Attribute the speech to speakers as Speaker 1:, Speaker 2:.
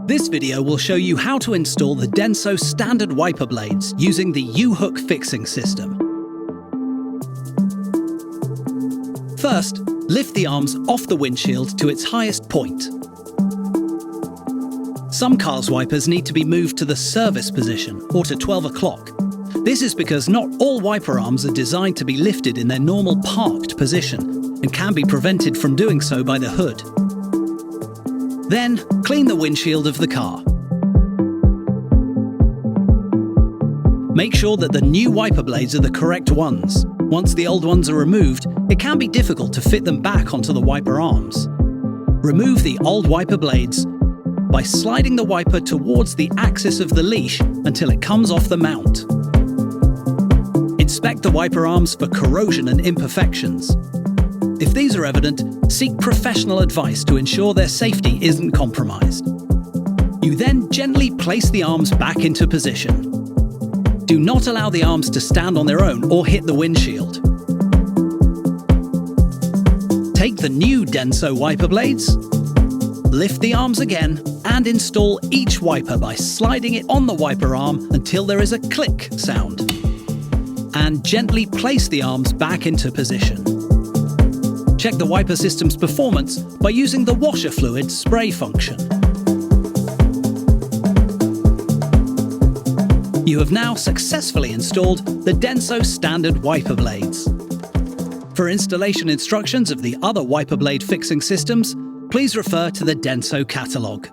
Speaker 1: This video will show you how to install the DENSO standard wiper blades using the U-hook fixing system. First, lift the arms off the windshield to its highest point. Some cars' wipers need to be moved to the service position or to 12 o'clock. This is because not all wiper arms are designed to be lifted in their normal parked position and can be prevented from doing so by the hood. Then, clean the windshield of the car. Make sure that the new wiper blades are the correct ones. Once the old ones are removed, it can be difficult to fit them back onto the wiper arms. Remove the old wiper blades by sliding the wiper towards the axis of the leash until it comes off the mount. Inspect the wiper arms for corrosion and imperfections. If these are evident, seek professional advice to ensure their safety isn't compromised. You then gently place the arms back into position. Do not allow the arms to stand on their own or hit the windshield. Take the new DENSO wiper blades, lift the arms again, and install each wiper by sliding it on the wiper arm until there is a click sound. And gently place the arms back into position. Check the wiper system's performance by using the washer fluid spray function. You have now successfully installed the DENSO standard wiper blades. For installation instructions of the other wiper blade fixing systems, please refer to the DENSO catalogue.